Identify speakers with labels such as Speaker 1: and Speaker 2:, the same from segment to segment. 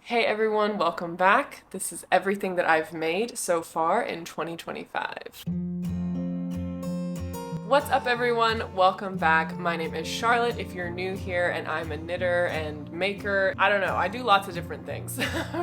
Speaker 1: Hey everyone, welcome back. This is everything that I've made so far in 2025. What's up everyone? Welcome back. My name is Charlotte if you're new here, and I'm a knitter and maker. I don't know, I do lots of different things,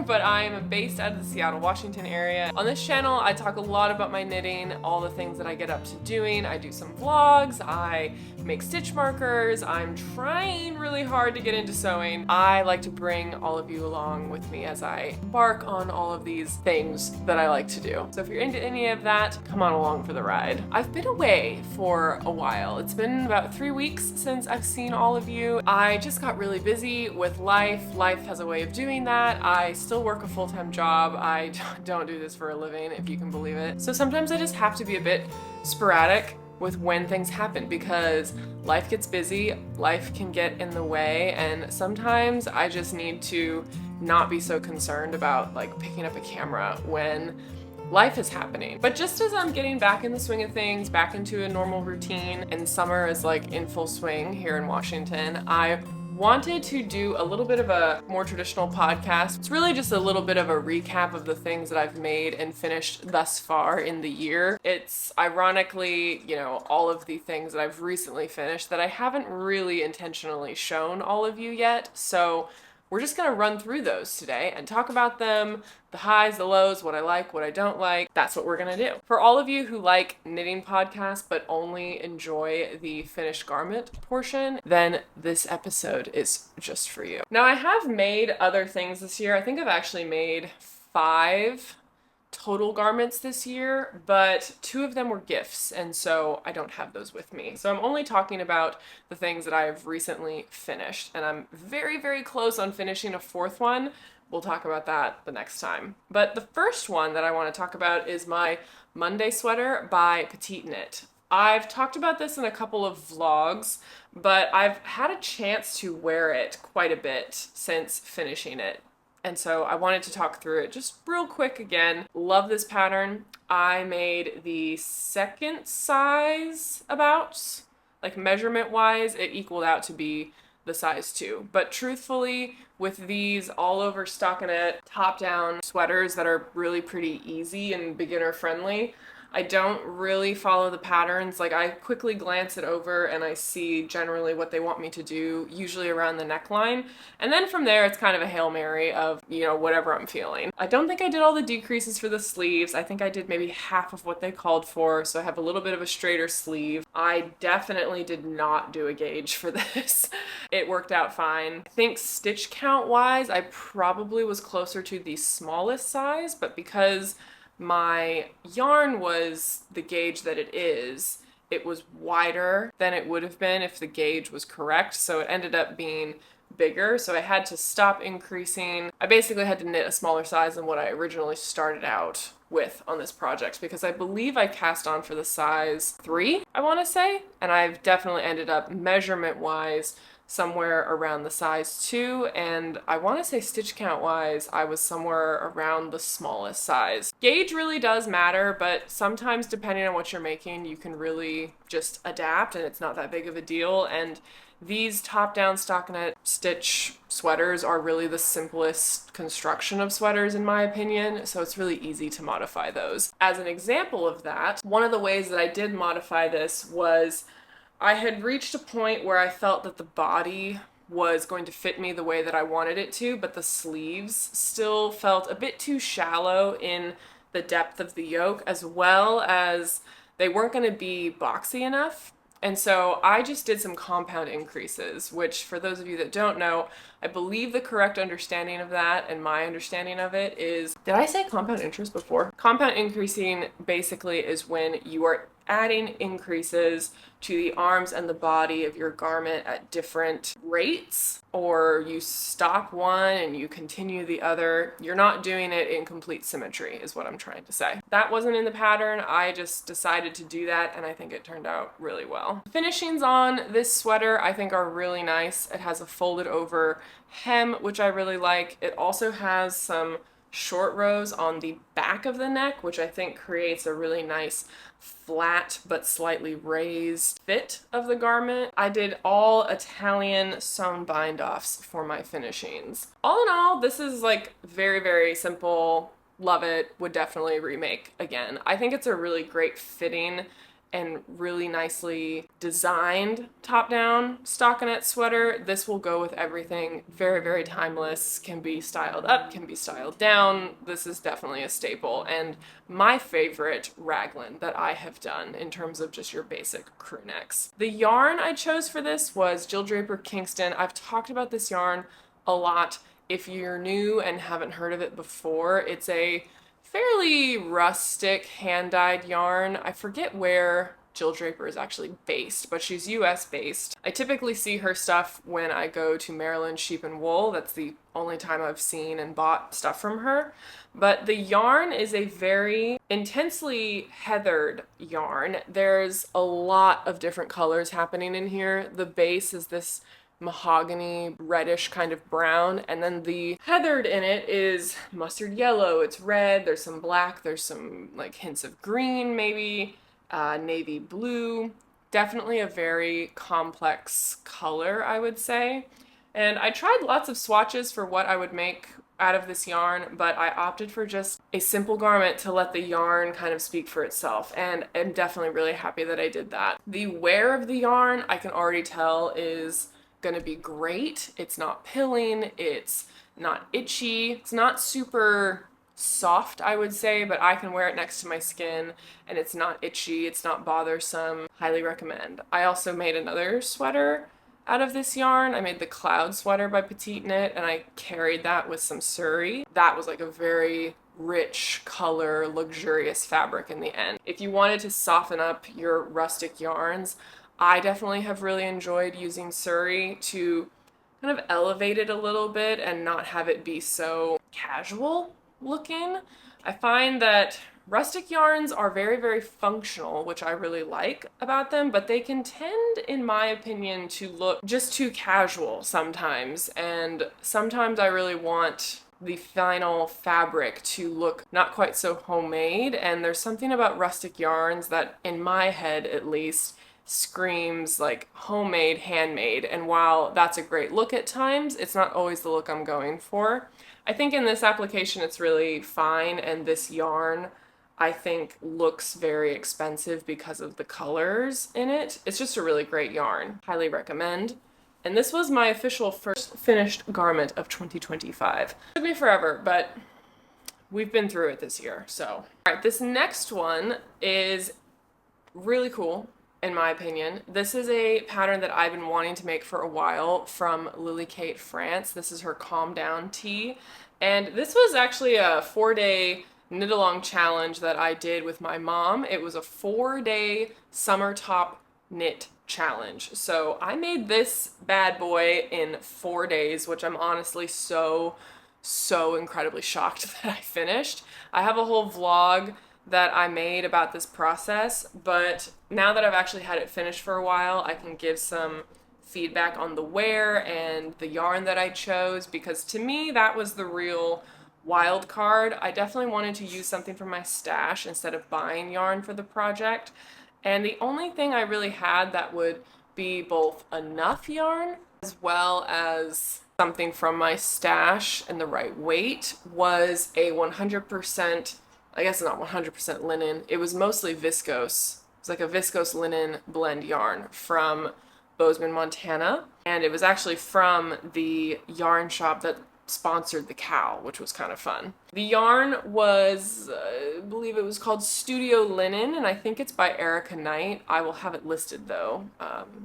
Speaker 1: but I'm based out of the Seattle, Washington area. On this channel, I talk a lot about my knitting, all the things that I get up to doing. I do some vlogs, I make stitch markers, I'm trying really hard to get into sewing. I like to bring all of you along with me as I embark on all of these things that I like to do. So if you're into any of that, come on along for the ride. I've been away for a while. It's been about 3 weeks since I've seen all of you. I just got really busy with life. Life has a way of doing that. I still work a full-time job. I don't do this for a living, if you can believe it. So sometimes I just have to be a bit sporadic with when things happen because life gets busy, life can get in the way, and sometimes I just need to not be so concerned about like picking up a camera when life is happening. But just as I'm getting back in the swing of things, back into a normal routine, and summer is like in full swing here in Washington, I wanted to do a little bit of a more traditional podcast. It's really just a little bit of a recap of the things that I've made and finished thus far in the year. It's ironically, all of the things that I've recently finished that I haven't really intentionally shown all of you yet. So we're just gonna run through those today and talk about them, the highs, the lows, what I like, what I don't like. That's what we're gonna do. For all of you who like knitting podcasts but only enjoy the finished garment portion, then this episode is just for you. Now I have made other things this year. I think I've actually made 5 total garments this year, but 2 of them were gifts, and so I don't have those with me. So I'm only talking about the things that I've recently finished, and I'm very, very close on finishing a 4th one. We'll talk about that the next time. But the first one that I want to talk about is my Monday sweater by Petite Knit. I've talked about this in a couple of vlogs, but I've had a chance to wear it quite a bit since finishing it. And so I wanted to talk through it just real quick again. Love this pattern. I made the 2nd size about, like measurement wise, it equaled out to be the size 2. But truthfully, with these all over stockinette top down sweaters that are really pretty easy and beginner friendly, I don't really follow the patterns. Like I quickly glance it over and I see generally what they want me to do, usually around the neckline. And then from there, it's kind of a Hail Mary of, whatever I'm feeling. I don't think I did all the decreases for the sleeves. I think I did maybe half of what they called for. So I have a little bit of a straighter sleeve. I definitely did not do a gauge for this. It worked out fine. I think stitch count wise, I probably was closer to the smallest size, but because my yarn was the gauge that it was wider than it would have been if the gauge was correct, so it ended up being bigger, so I had to stop increasing. I basically had to knit a smaller size than what I originally started out with on this project because I believe I cast on for the size 3, I want to say, and I've definitely ended up measurement wise somewhere around the size 2, and I want to say stitch count wise I was somewhere around the smallest size. Gauge really does matter, but sometimes depending on what you're making you can really just adapt and it's not that big of a deal, and these top-down stockinette stitch sweaters are really the simplest construction of sweaters in my opinion, so it's really easy to modify those. As an example of that, one of the ways that I did modify this was I had reached a point where I felt that the body was going to fit me the way that I wanted it to, but the sleeves still felt a bit too shallow in the depth of the yoke, as well as they weren't going to be boxy enough. And so I just did some compound increases, which for those of you that don't know, I believe the correct understanding of that and my understanding of it is, did I say compound interest before? Compound increasing basically is when you are adding increases to the arms and the body of your garment at different rates, or you stop one and you continue the other. You're not doing it in complete symmetry is what I'm trying to say. That wasn't in the pattern. I just decided to do that and I think it turned out really well. The finishings on this sweater I think are really nice. It has a folded over hem, which I really like. It also has some short rows on the back of the neck, which I think creates a really nice flat but slightly raised fit of the garment. I did all Italian sewn bind offs for my finishings. All in all, this is like very, very simple. Love it. Would definitely remake again. I think it's a really great fitting and really nicely designed top-down stockinette sweater. This will go with everything. Very, very timeless. Can be styled up, can be styled down. This is definitely a staple and my favorite raglan that I have done in terms of just your basic crew necks. The yarn I chose for this was Jill Draper Kingston. I've talked about this yarn a lot. If you're new and haven't heard of it before, it's a fairly rustic hand-dyed yarn. I forget where Jill Draper is actually based, but she's US based. I typically see her stuff when I go to Maryland Sheep and Wool. That's the only time I've seen and bought stuff from her. But the yarn is a very intensely heathered yarn. There's a lot of different colors happening in here. The base is this mahogany reddish kind of brown, and then the heathered in it is mustard yellow, it's red, there's some black, there's some like hints of green maybe, navy blue. Definitely a very complex color, I would say. And I tried lots of swatches for what I would make out of this yarn, but I opted for just a simple garment to let the yarn kind of speak for itself, and I'm definitely really happy that I did that. The wear of the yarn, I can already tell, is gonna be great. It's not pilling, it's not itchy, it's not super soft, I would say, but I can wear it next to my skin and it's not itchy, it's not bothersome. Highly recommend. I also made another sweater out of this yarn. I made the Cloud sweater by Petite Knit and I carried that with some Surrey. That was like a very rich color, luxurious fabric in the end. If you wanted to soften up your rustic yarns, I definitely have really enjoyed using Surrey to kind of elevate it a little bit and not have it be so casual looking. I find that rustic yarns are very, very functional, which I really like about them, but they can tend, in my opinion, to look just too casual sometimes. And sometimes I really want the final fabric to look not quite so homemade. And there's something about rustic yarns that, in my head at least, screams like homemade, handmade, and while that's a great look at times, it's not always the look I'm going for. I think in this application it's really fine, and this yarn I think looks very expensive because of the colors in it. It's just a really great yarn. Highly recommend. And this was my official first finished garment of 2025. It took me forever, but we've been through it this year, so. All right, this next one is really cool, in my opinion. This is a pattern that I've been wanting to make for a while from Lily Kate France. This is her Calm Down tee. And this was actually a 4-day knit along challenge that I did with my mom. It was a 4-day summer top knit challenge. So I made this bad boy in 4 days, which I'm honestly so incredibly shocked that I finished. I have a whole vlog that I made about this process, but now that I've actually had it finished for a while, I can give some feedback on the wear and the yarn that I chose, because to me that was the real wild card. I definitely wanted to use something from my stash instead of buying yarn for the project, and the only thing I really had that would be both enough yarn as well as something from my stash and the right weight was a 100%, I guess not 100% linen. It was mostly viscose. It was like a viscose linen blend yarn from Bozeman, Montana. And it was actually from the yarn shop that sponsored the cow, which was kind of fun. The yarn was, I believe it was called Studio Linen, and I think it's by Erica Knight. I will have it listed though,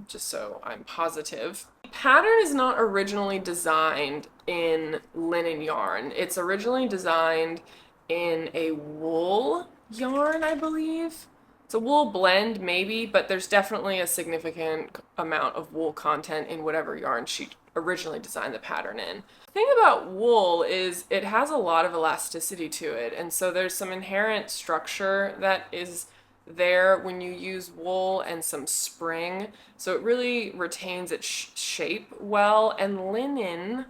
Speaker 1: just so I'm positive. The pattern is not originally designed in linen yarn. It's originally designed in a wool yarn, I believe. It's a wool blend maybe, but there's definitely a significant amount of wool content in whatever yarn she originally designed the pattern in. The thing about wool is it has a lot of elasticity to it, and so there's some inherent structure that is there when you use wool and some spring, so it really retains its shape well. And linen,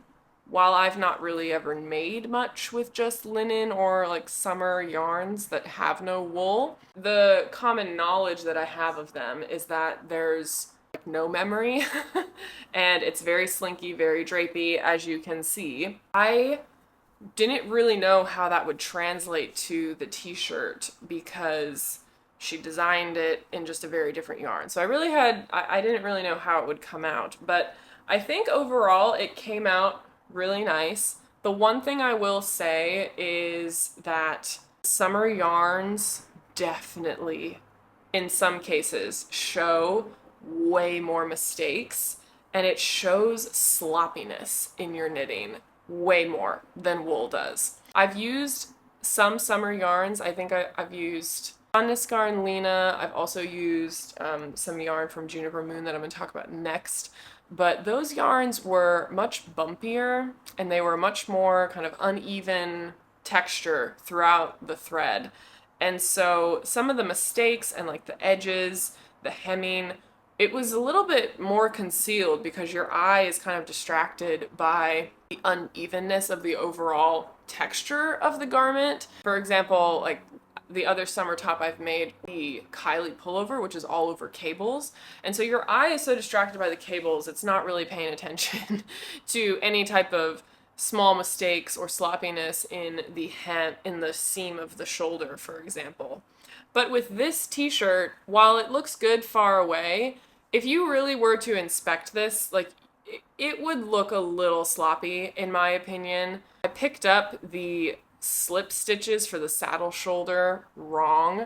Speaker 1: while I've not really ever made much with just linen or like summer yarns that have no wool, the common knowledge that I have of them is that there's like no memory and it's very slinky, very drapey, as you can see. I didn't really know how that would translate to the t-shirt because she designed it in just a very different yarn. So I didn't really know how it would come out, but I think overall it came out really nice. The one thing I will say is that summer yarns definitely, in some cases, show way more mistakes, and it shows sloppiness in your knitting way more than wool does. I've used some summer yarns. I think I've used Niskar and Lena. I've also used some yarn from Juniper Moon that I'm going to talk about next. But those yarns were much bumpier and they were much more kind of uneven texture throughout the thread. And so some of the mistakes and like the edges, the hemming, it was a little bit more concealed because your eye is kind of distracted by the unevenness of the overall texture of the garment. For example, like the other summer top I've made, the Kylie pullover, which is all over cables. And so your eye is so distracted by the cables, it's not really paying attention to any type of small mistakes or sloppiness in the hem, in the seam of the shoulder, for example. But with this t-shirt, while it looks good far away, if you really were to inspect this, like it would look a little sloppy in my opinion. I picked up the slip stitches for the saddle shoulder wrong,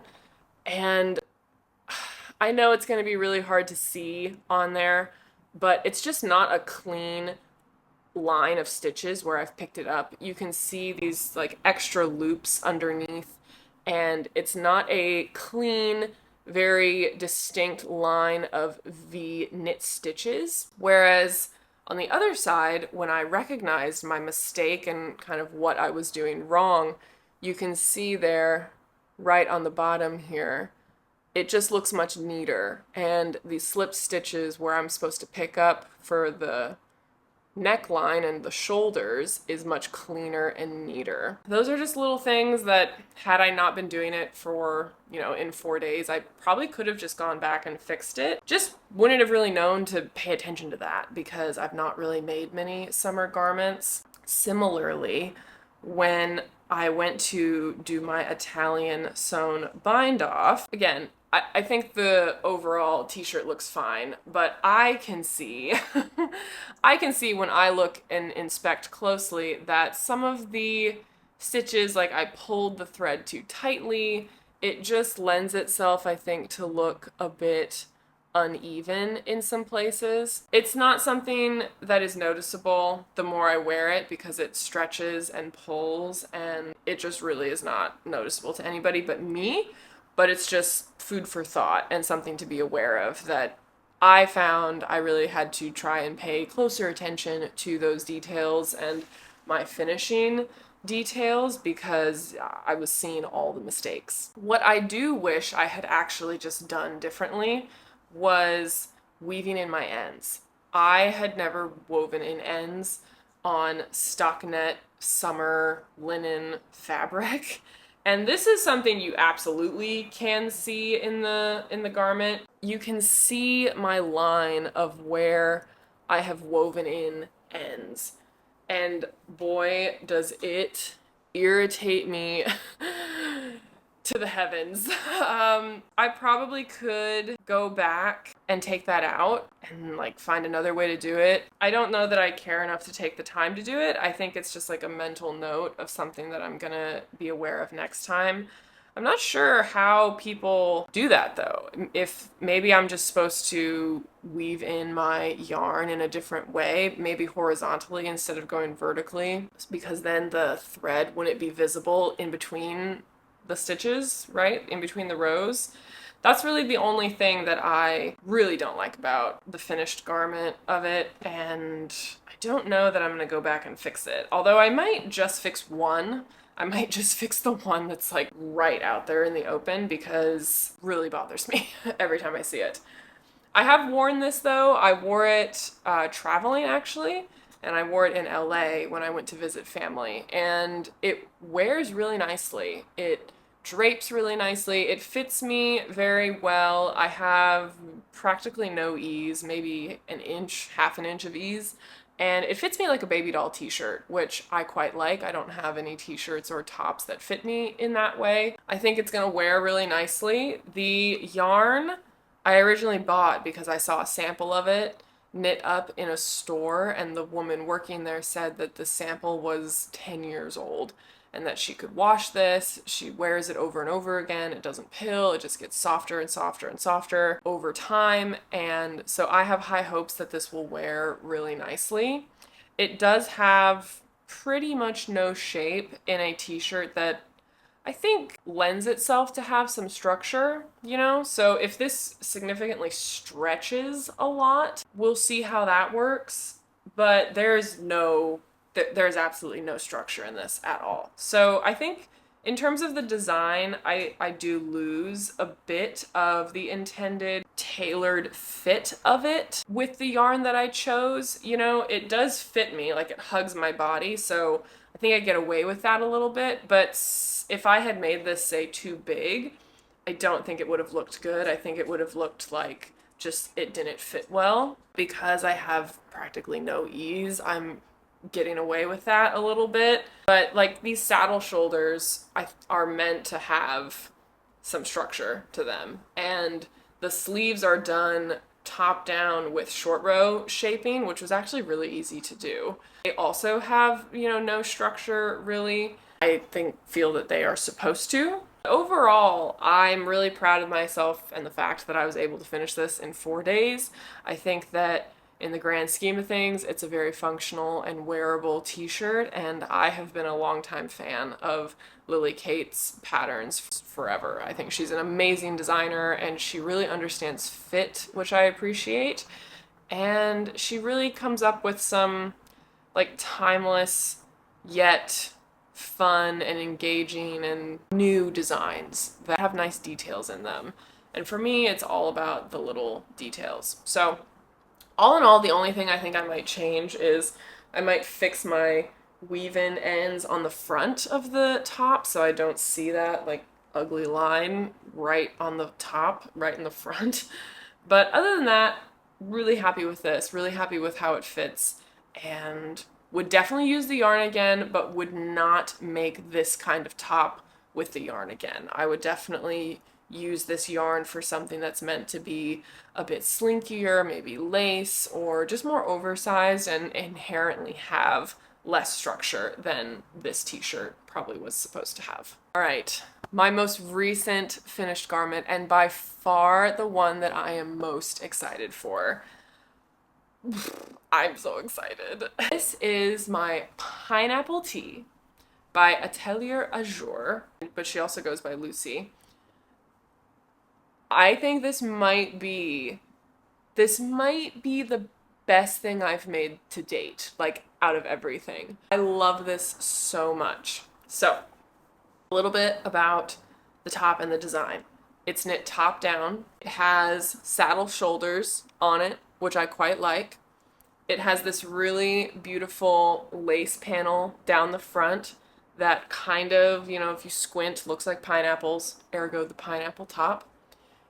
Speaker 1: and I know it's going to be really hard to see on there, but it's just not a clean line of stitches where I've picked it up. You can see these like extra loops underneath, and it's not a clean, very distinct line of V knit stitches. Whereas on the other side, when I recognized my mistake and kind of what I was doing wrong, you can see there right on the bottom here, it just looks much neater. And the slip stitches where I'm supposed to pick up for the neckline and the shoulders is much cleaner and neater. Those are just little things that, had I not been doing it for, in 4 days, I probably could have just gone back and fixed it. Just wouldn't have really known to pay attention to that because I've not really made many summer garments. Similarly, when I went to do my Italian sewn bind off, again, I think the overall t-shirt looks fine, but I can see, I can see when I look and inspect closely that some of the stitches, like I pulled the thread too tightly. It just lends itself, I think, to look a bit uneven in some places. It's not something that is noticeable the more I wear it because it stretches and pulls, and it just really is not noticeable to anybody but me. But it's just food for thought and something to be aware of that I found I really had to try and pay closer attention to those details and my finishing details because I was seeing all the mistakes. What I do wish I had actually just done differently was weaving in my ends. I had never woven in ends on stockinette summer linen fabric. And this is something you absolutely can see in the garment. You can see my line of where I have woven in ends. And boy, does it irritate me to the heavens. I probably could go back and take that out and like find another way to do it. I don't know that I care enough to take the time to do it. I think it's just like a mental note of something that I'm gonna be aware of next time. I'm not sure how people do that though. If maybe I'm just supposed to weave in my yarn in a different way, maybe horizontally instead of going vertically, because then the thread wouldn't be visible in between the stitches, right? In between the rows. That's really the only thing that I really don't like about the finished garment of it, and I don't know that I'm gonna go back and fix it. Although I might just fix one. I might just fix the one that's like right out there in the open because it really bothers me every time I see it. I have worn this though. I wore it traveling actually, and I wore it in LA when I went to visit family, and it wears really nicely. It drapes really nicely. It fits me very well. I have practically no ease, maybe an inch, half an inch of ease. And it fits me like a baby doll t-shirt, which I quite like. I don't have any t-shirts or tops that fit me in that way. I think it's gonna wear really nicely. The yarn I originally bought because I saw a sample of it knit up in a store, and the woman working there said that the sample was 10 years old and that she could wash this. She wears it over and over again. It doesn't pill. It just gets softer and softer and softer over time. And so I have high hopes that this will wear really nicely. It does have pretty much no shape in a t-shirt that I think lends itself to have some structure, you know? So if this significantly stretches a lot, we'll see how that works. But there's absolutely no structure in this at all. So I think in terms of the design, I do lose a bit of the intended tailored fit of it with the yarn that I chose. You know, it does fit me, like it hugs my body, so I think I get away with that a little bit. But if I had made this, say, too big, I don't think it would have looked good. I think it would have looked like just it didn't fit well. Because I have practically no ease, I'm getting away with that a little bit. But like these saddle shoulders are meant to have some structure to them. And the sleeves are done top down with short row shaping, which was actually really easy to do. They also have, no structure really. I feel that they are supposed to. Overall, I'm really proud of myself and the fact that I was able to finish this in 4 days. I think that in the grand scheme of things, it's a very functional and wearable t-shirt, and I have been a longtime fan of Lily Kate's patterns forever. I think she's an amazing designer, and she really understands fit, which I appreciate, and she really comes up with some like timeless yet fun and engaging and new designs that have nice details in them. And for me, it's all about the little details. So all in all, the only thing I think I might change is I might fix my weave-in ends on the front of the top so I don't see that like ugly line right on the top, right in the front. But other than that, really happy with this, really happy with how it fits, and would definitely use the yarn again, but would not make this kind of top with the yarn again. I would definitely use this yarn for something that's meant to be a bit slinkier, maybe lace, or just more oversized and inherently have less structure than this t-shirt probably was supposed to have. All right, my most recent finished garment, and by far the one that I am most excited for. I'm so excited. This is my pineapple tee by Atelier Azur, but she also goes by Lucy. I think this might be the best thing I've made to date, like out of everything. I love this so much. So, a little bit about the top and the design. It's knit top down. It has saddle shoulders on it, which I quite like. It has this really beautiful lace panel down the front that kind of, if you squint, looks like pineapples, ergo the pineapple top.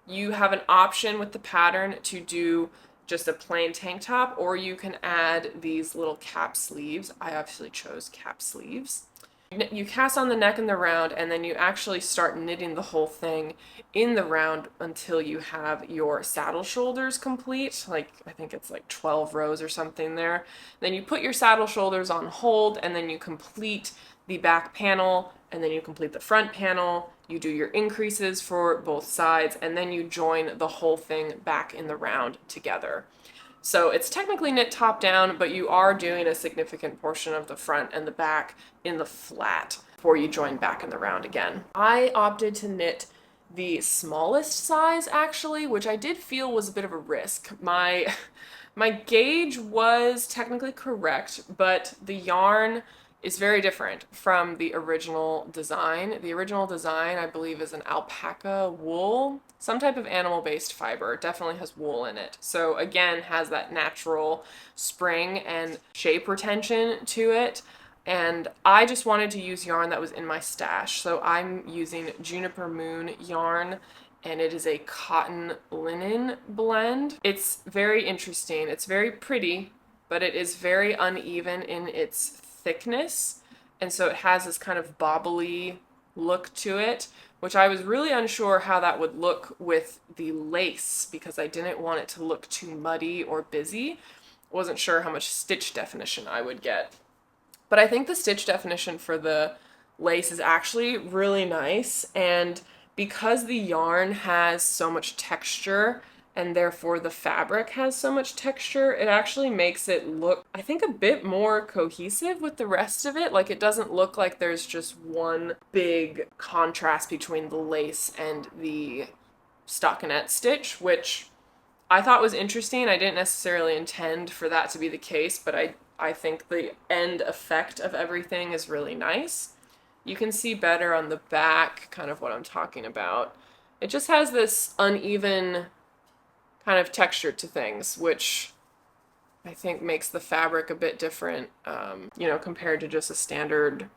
Speaker 1: You have an option with the pattern to do just a plain tank top, or you can add these little cap sleeves. I obviously chose cap sleeves. You cast on the neck and the round, and then you actually start knitting the whole thing in the round until you have your saddle shoulders complete. Like, I think it's like 12 rows or something there. Then you put your saddle shoulders on hold, and then you complete the back panel, and then you complete the front panel. You do your increases for both sides, and then you join the whole thing back in the round together. So it's technically knit top down, but you are doing a significant portion of the front and the back in the flat before you join back in the round again. I opted to knit the smallest size actually, which I did feel was a bit of a risk. My gauge was technically correct, but the yarn is very different from the original design. The original design, I believe, is an alpaca wool, some type of animal-based fiber. It definitely has wool in it. So again, has that natural spring and shape retention to it. And I just wanted to use yarn that was in my stash. So I'm using Juniper Moon yarn, and it is a cotton linen blend. It's very interesting. It's very pretty, but it is very uneven in its thickness, and so it has this kind of bobbly look to it, which I was really unsure how that would look with the lace because I didn't want it to look too muddy or busy. Wasn't sure how much stitch definition I would get. But I think the stitch definition for the lace is actually really nice, and because the yarn has so much texture and therefore the fabric has so much texture, it actually makes it look, I think, a bit more cohesive with the rest of it. Like, it doesn't look like there's just one big contrast between the lace and the stockinette stitch, which I thought was interesting. I didn't necessarily intend for that to be the case, but I think the end effect of everything is really nice. You can see better on the back kind of what I'm talking about. It just has this uneven kind of texture to things, which I think makes the fabric a bit different, compared to just a standard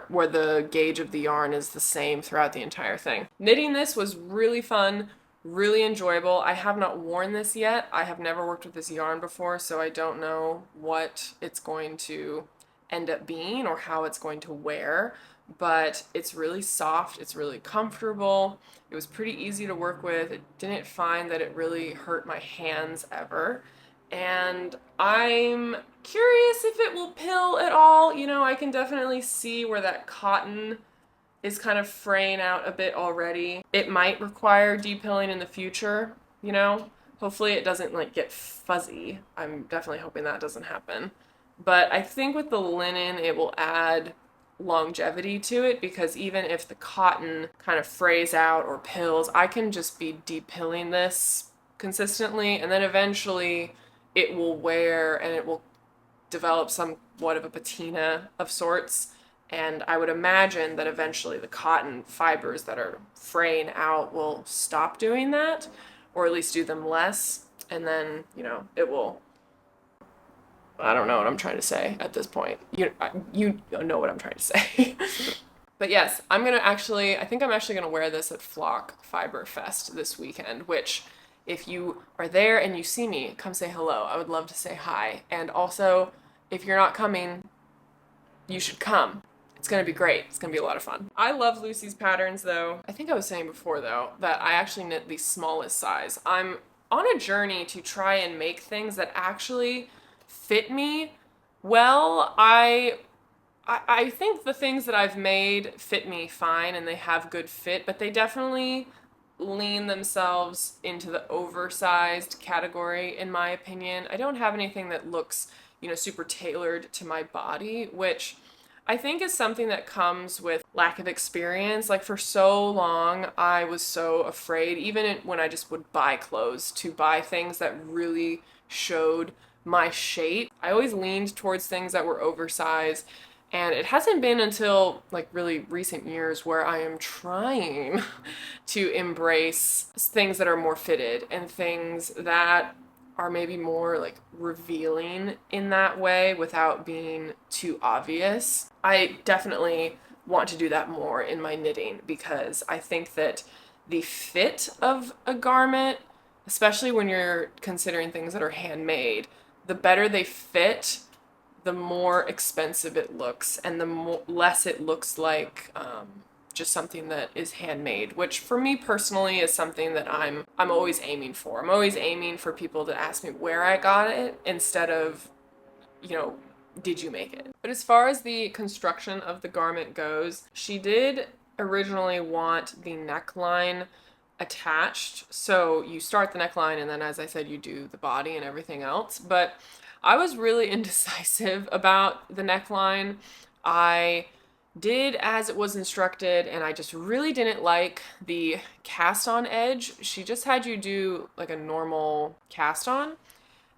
Speaker 1: where the gauge of the yarn is the same throughout the entire thing. Knitting this was really fun, really enjoyable. I have not worn this yet. I have never worked with this yarn before, so I don't know what it's going to end up being or how it's going to wear, but it's really soft, it's really comfortable. It was pretty easy to work with. It didn't find that it really hurt my hands ever. And I'm curious if it will pill at all. I can definitely see where that cotton is kind of fraying out a bit already. It might require depilling in the future, Hopefully it doesn't get fuzzy. I'm definitely hoping that doesn't happen. But I think with the linen, it will add longevity to it, because even if the cotton kind of frays out or pills, I can just be depilling this consistently, and then eventually it will wear and it will develop somewhat of a patina of sorts. And I would imagine that eventually the cotton fibers that are fraying out will stop doing that, or at least do them less. And then, it will, I don't know what I'm trying to say at this point. You know what I'm trying to say. But yes, I think I'm actually going to wear this at Flock Fiber Fest this weekend, which if you are there and you see me, come say hello. I would love to say hi. And also, if you're not coming, you should come. It's going to be great. It's going to be a lot of fun. I love Lucy's patterns, though. I think I was saying before, though, that I actually knit the smallest size. I'm on a journey to try and make things that actually fit me well. I think the things that I've made fit me fine and they have good fit, but they definitely lean themselves into the oversized category, in my opinion. I don't have anything that looks, super tailored to my body, which I think is something that comes with lack of experience. Like, for so long, I was so afraid, even when I just would buy clothes, to buy things that really showed my shape. I always leaned towards things that were oversized, and it hasn't been until really recent years where I am trying to embrace things that are more fitted and things that are maybe more revealing in that way without being too obvious. I definitely want to do that more in my knitting, because I think that the fit of a garment, especially when you're considering things that are handmade, the better they fit, the more expensive it looks, and the less it looks like just something that is handmade, which for me personally is something that I'm always aiming for. I'm always aiming for people to ask me where I got it instead of, did you make it? But as far as the construction of the garment goes, she did originally want the neckline attached. So you start the neckline, and then, as I said, you do the body and everything else. But I was really indecisive about the neckline. I did as it was instructed, and I just really didn't like the cast on edge. She just had you do a normal cast on,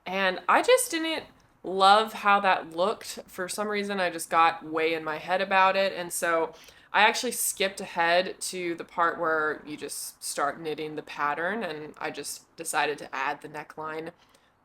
Speaker 1: and I just didn't love how that looked. For some reason, I just got way in my head about it. And so I actually skipped ahead to the part where you just start knitting the pattern, and I just decided to add the neckline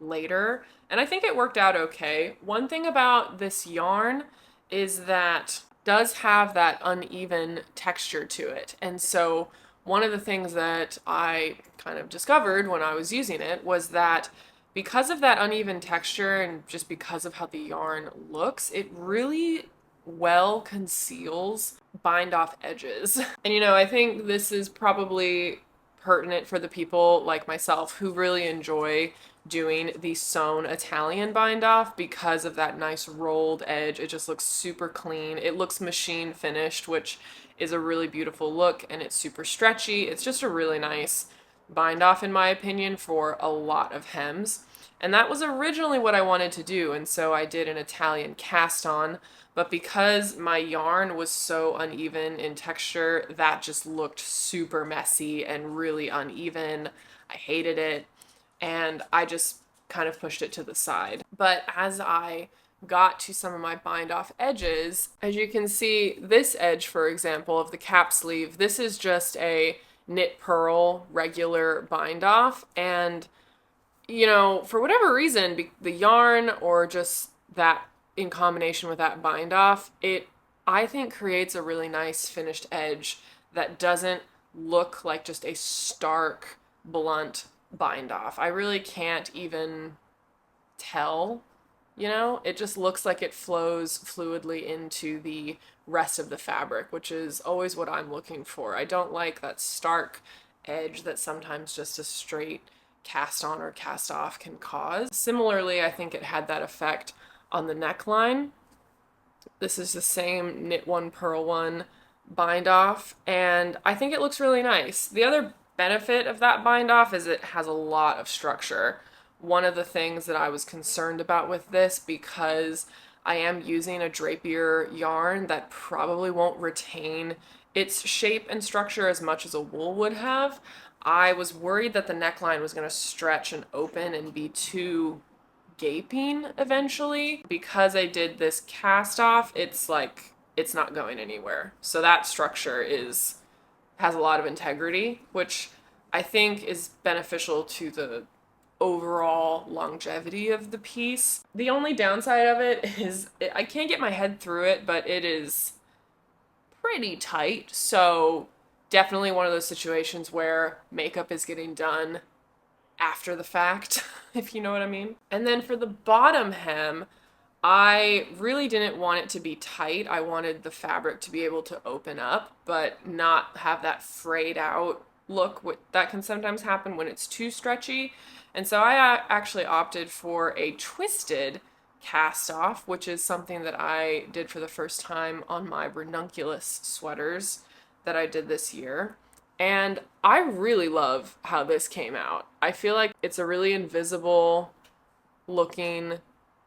Speaker 1: later. And I think it worked out okay. One thing about this yarn is that it does have that uneven texture to it. And so one of the things that I kind of discovered when I was using it was that because of that uneven texture and just because of how the yarn looks, it really well conceals bind off edges. And I think this is probably pertinent for the people like myself who really enjoy doing the sewn Italian bind off because of that nice rolled edge. It just looks super clean. It looks machine finished, which is a really beautiful look, and it's super stretchy. It's just a really nice bind off in my opinion for a lot of hems. And that was originally what I wanted to do, and so I did an Italian cast on, but because my yarn was so uneven in texture, that just looked super messy and really uneven. I hated it, and I just kind of pushed it to the side. But as I got to some of my bind off edges, as you can see, this edge, for example, of the cap sleeve, this is just a knit purl regular bind off, and for whatever reason, the yarn or just that in combination with that bind off, it, I think, creates a really nice finished edge that doesn't look like just a stark, blunt bind off. I really can't even tell, it just looks like it flows fluidly into the rest of the fabric, which is always what I'm looking for. I don't like that stark edge that sometimes just a straight cast on or cast off can cause. Similarly, I think it had that effect on the neckline. This is the same knit one, purl one bind off, and I think it looks really nice. The other benefit of that bind off is it has a lot of structure. One of the things that I was concerned about with this, because I am using a drapier yarn that probably won't retain its shape and structure as much as a wool would have, I was worried that the neckline was going to stretch and open and be too gaping eventually. Because I did this cast off, it's like it's not going anywhere. So that structure has a lot of integrity, which I think is beneficial to the overall longevity of the piece. The only downside of it is I can't get my head through it, but it is pretty tight. So definitely one of those situations where makeup is getting done after the fact, if you know what I mean. And then for the bottom hem, I really didn't want it to be tight. I wanted the fabric to be able to open up, but not have that frayed out look that can sometimes happen when it's too stretchy. And so I actually opted for a twisted cast off, which is something that I did for the first time on my ranunculus sweaters that I did this year. And I really love how this came out. I feel like it's a really invisible looking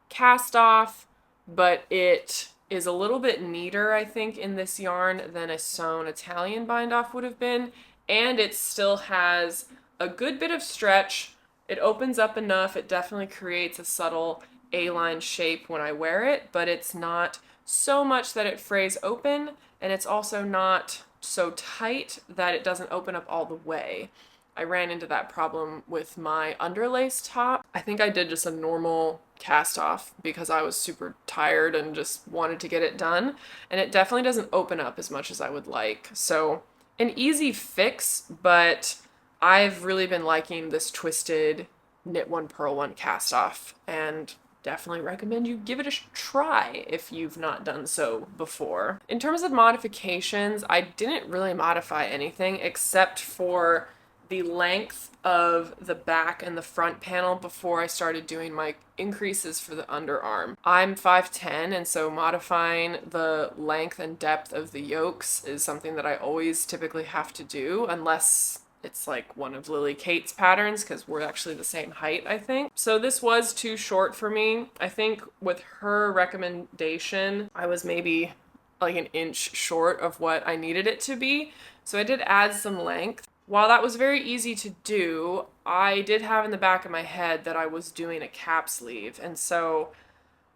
Speaker 1: cast off, but it is a little bit neater, I think, in this yarn than a sewn Italian bind off would have been. And it still has a good bit of stretch. It opens up enough. It definitely creates a subtle A-line shape when I wear it, but it's not so much that it frays open, and it's also not so tight that it doesn't open up all the way. I ran into that problem with my underlace top. I think I did just a normal cast off because I was super tired and just wanted to get it done, and it definitely doesn't open up as much as I would like. So an easy fix, but I've really been liking this twisted knit one, purl one cast off, and definitely recommend you give it a try if you've not done so before. In terms of modifications, I didn't really modify anything except for the length of the back and the front panel before I started doing my increases for the underarm. I'm 5'10", and so modifying the length and depth of the yokes is something that I always typically have to do, unless it's like one of Lily Kate's patterns, because we're actually the same height, I think. So this was too short for me. I think with her recommendation, I was maybe like an inch short of what I needed it to be. So I did add some length. While that was very easy to do, I did have in the back of my head that I was doing a cap sleeve. And so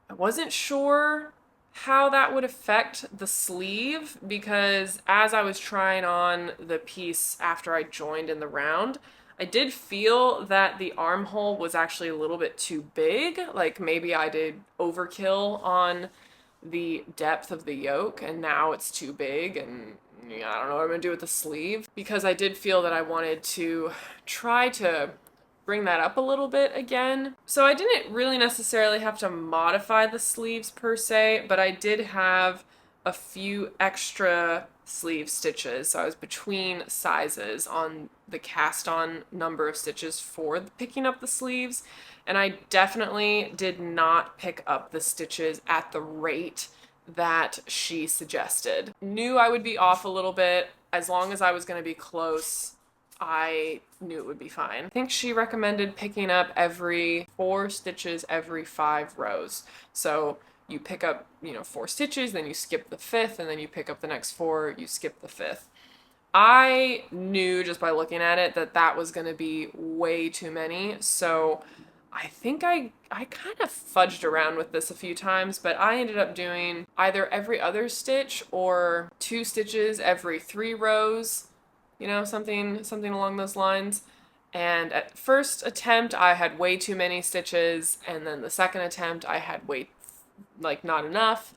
Speaker 1: I wasn't sure how that would affect the sleeve because as I was trying on the piece after I joined in the round, I did feel that the armhole was actually a little bit too big. Like maybe I did overkill on the depth of the yoke and now it's too big and yeah, I don't know what I'm gonna do with the sleeve because I did feel that I wanted to try to bring that up a little bit again. So I didn't really necessarily have to modify the sleeves per se, but I did have a few extra sleeve stitches. So I was between sizes on the cast on number of stitches for picking up the sleeves. And I definitely did not pick up the stitches at the rate that she suggested. Knew I would be off a little bit. As long as I was going to be close, I knew it would be fine. I think she recommended picking up every 4 stitches every 5 rows. So you pick up, 4 stitches, then you skip the 5th, and then you pick up the next 4, you skip the 5th. I knew just by looking at it that that was going to be way too many, so I think I kind of fudged around with this a few times, but I ended up doing either every other stitch or 2 stitches every 3 rows, something along those lines. And at first attempt, I had way too many stitches, and then the second attempt, I had not enough.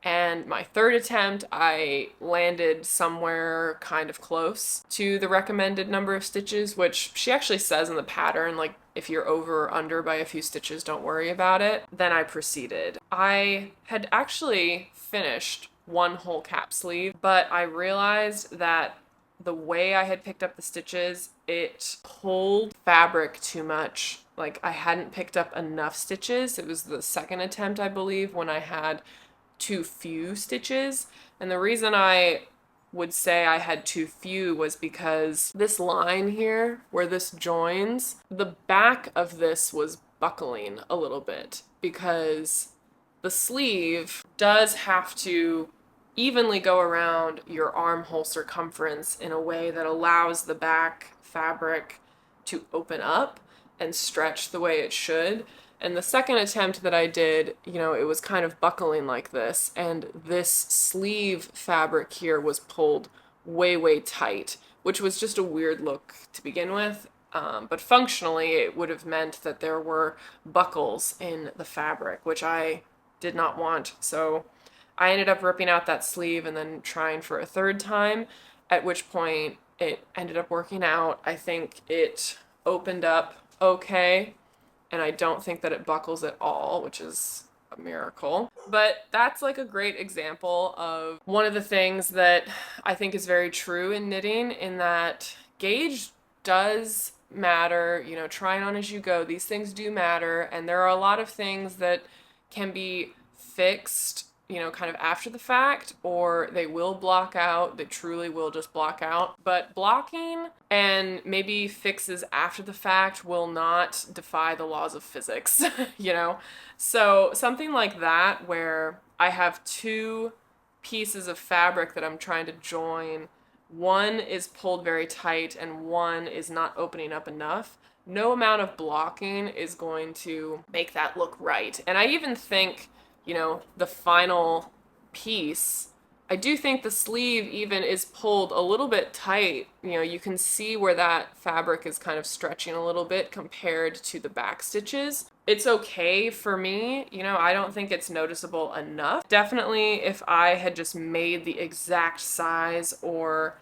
Speaker 1: And my third attempt, I landed somewhere kind of close to the recommended number of stitches, which she actually says in the pattern, like, if you're over or under by a few stitches, don't worry about it. Then I proceeded. I had actually finished one whole cap sleeve, but I realized that the way I had picked up the stitches, it pulled fabric too much. Like, I hadn't picked up enough stitches. It was the second attempt, I believe, when I had too few stitches. And the reason I would say I had too few was because this line here where this joins, the back of this was buckling a little bit because the sleeve does have to evenly go around your armhole circumference in a way that allows the back fabric to open up and stretch the way it should. And the second attempt that I did, it was kind of buckling like this, and this sleeve fabric here was pulled way, way tight, which was just a weird look to begin with. But functionally, it would have meant that there were buckles in the fabric, which I did not want. So I ended up ripping out that sleeve and then trying for a third time, at which point it ended up working out. I think it opened up okay, and I don't think that it buckles at all, which is a miracle. But that's like a great example of one of the things that I think is very true in knitting, in that gauge does matter, trying on as you go. These things do matter, and there are a lot of things that can be fixed kind of after the fact, or they will block out. They truly will just block out. But blocking and maybe fixes after the fact will not defy the laws of physics, So something like that where I have 2 pieces of fabric that I'm trying to join, one is pulled very tight and one is not opening up enough. No amount of blocking is going to make that look right. And I even think the final piece, I do think the sleeve even is pulled a little bit tight. You can see where that fabric is kind of stretching a little bit compared to the back stitches. It's okay for me. I don't think it's noticeable enough. Definitely if I had just made the exact size, or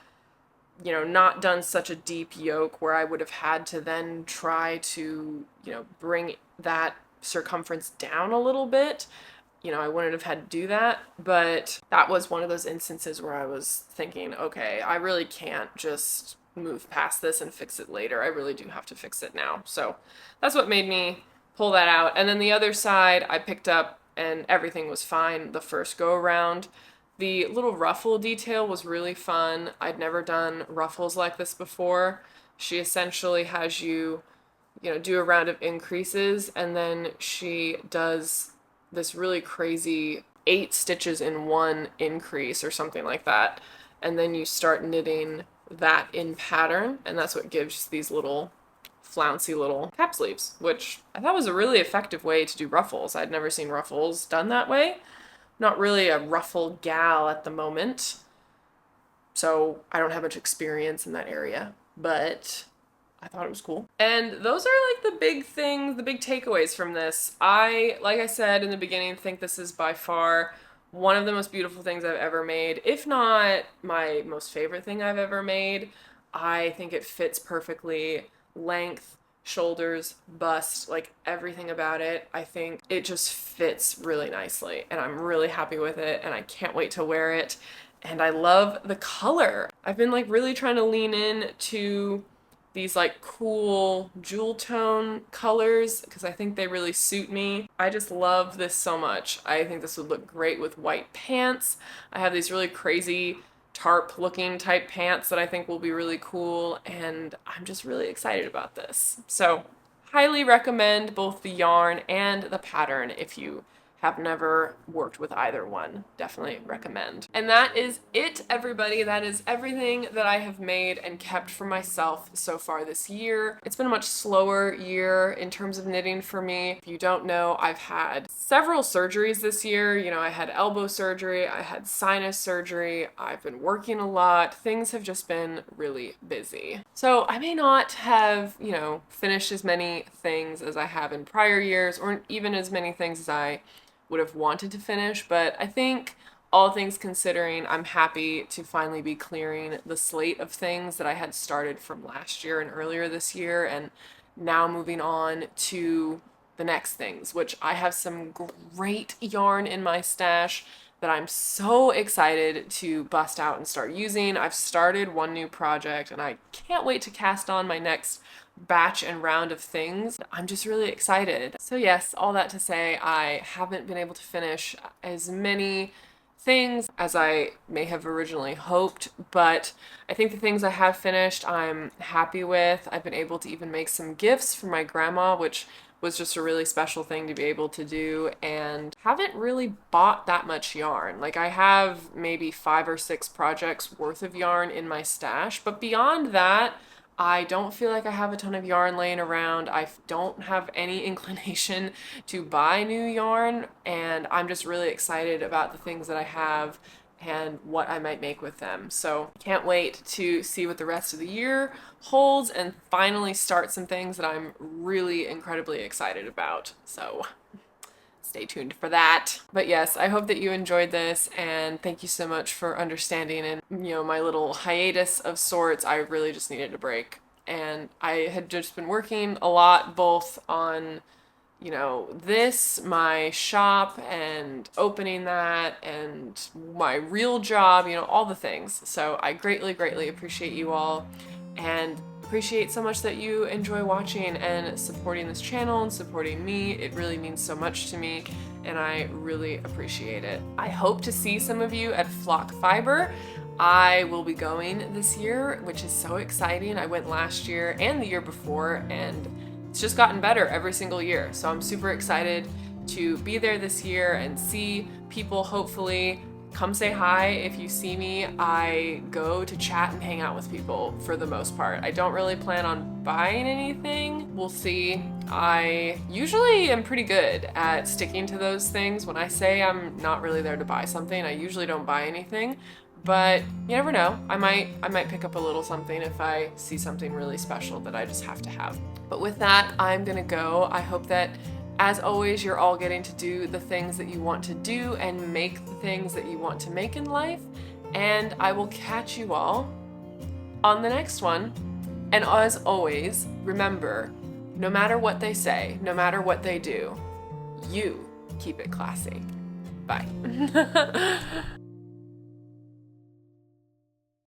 Speaker 1: not done such a deep yoke where I would have had to then try to, bring that circumference down a little bit, I wouldn't have had to do that. But that was one of those instances where I was thinking, okay, I really can't just move past this and fix it later. I really do have to fix it now. So that's what made me pull that out. And then the other side I picked up and everything was fine the first go around. The little ruffle detail was really fun. I'd never done ruffles like this before. She essentially has you, do a round of increases, and then she does this really crazy 8 stitches in one increase or something like that. And then you start knitting that in pattern, and that's what gives these little flouncy little cap sleeves, which I thought was a really effective way to do ruffles. I'd never seen ruffles done that way. Not really a ruffle gal at the moment, so I don't have much experience in that area, but I thought it was cool. And those are like the big things, the big takeaways from this. Like I said in the beginning, think this is by far one of the most beautiful things I've ever made, if not my most favorite thing I've ever made. I think it fits perfectly. Length, shoulders, bust, like everything about it. I think it just fits really nicely, and I'm really happy with it, and I can't wait to wear it. And I love the color. I've been like really trying to lean in to these like cool jewel tone colors because I think they really suit me. I just love this so much. I think this would look great with white pants. I have these really crazy tarp looking type pants that I think will be really cool, and I'm just really excited about this. So highly recommend both the yarn and the pattern if you have never worked with either one. Definitely recommend. And that is it, everybody. That is everything that I have made and kept for myself so far this year. It's been a much slower year in terms of knitting for me. If you don't know, I've had several surgeries this year. You know, I had elbow surgery, I had sinus surgery, I've been working a lot. Things have just been really busy. So I may not have, you know, finished as many things as I have in prior years, or even as many things as I would have wanted to finish, but I think all things considering, I'm happy to finally be clearing the slate of things that I had started from last year and earlier this year, and now moving on to the next things, which I have some great yarn in my stash that I'm so excited to bust out and start using. I've started one new project and I can't wait to cast on my next batch and round of things. I'm just really excited. So yes, all that to say, I haven't been able to finish as many things as I may have originally hoped, but I think the things I have finished I'm happy with. I've been able to even make some gifts for my grandma, which was just a really special thing to be able to do, and haven't really bought that much yarn. Like I have maybe 5 or 6 projects worth of yarn in my stash, but beyond that, I don't feel like I have a ton of yarn laying around. I don't have any inclination to buy new yarn, and I'm just really excited about the things that I have and what I might make with them. So can't wait to see what the rest of the year holds and finally start some things that I'm really incredibly excited about. So stay tuned for that. But yes, I hope that you enjoyed this, and thank you so much for understanding and, you know, my little hiatus of sorts. I really just needed a break, and I had just been working a lot both on, you know, this, my shop and opening that, and my real job, you know, all the things. So I greatly, greatly appreciate you all, and appreciate so much that you enjoy watching and supporting this channel and supporting me. It really means so much to me, and I really appreciate it. I hope to see some of you at Flock Fiber. I will be going this year, which is so exciting. I went last year and the year before, and it's just gotten better every single year. So I'm super excited to be there this year and see people. Hopefully come say hi if you see me. I go to chat and hang out with people for the most part. I don't really plan on buying anything. We'll see. I usually am pretty good at sticking to those things. When I say I'm not really there to buy something, I usually don't buy anything. But you never know. I might pick up a little something if I see something really special that I just have to have. But with that, I'm gonna go. I hope that, as always, you're all getting to do the things that you want to do and make the things that you want to make in life. And I will catch you all on the next one. And as always, remember, no matter what they say, no matter what they do, you keep it classy. Bye.